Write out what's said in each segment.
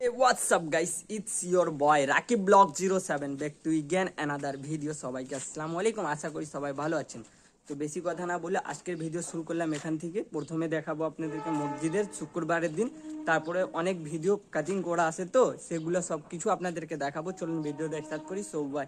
Hey, what's up guys, it's your boy Rakib Blog 07 back to again another video। সবাইকে আসসালামু আলাইকুম, আশা করি সবাই ভালো আছেন। তো বেশি কথা না বলে আজকের ভিডিও শুরু করলাম এখান থেকে। প্রথমে দেখাবো আপনাদেরকে মসজিদের শুক্রবারের দিন, তারপরে অনেক ভিডিও কাটিং করা আছে তো সেগুলো সবকিছু আপনাদেরকে দেখাবো। চলুন ভিডিও দেখতে স্টার্ট করি সবাই।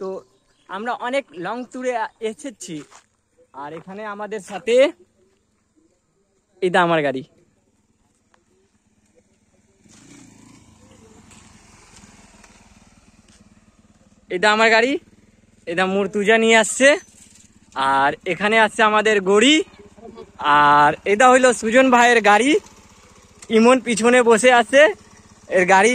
তো আমরা অনেক লং ট্যুরে এসেছি, আর এখানে আমাদের সাথে এটা আমার গাড়ি, এটা মুর্তুজা নিয়ে আসছে। আর এখানে আসছে আমাদের গড়ি, আর এটা হইলো সুজন ভাইয়ের গাড়ি। ইমন পিছনে বসে আছে, এর গাড়ি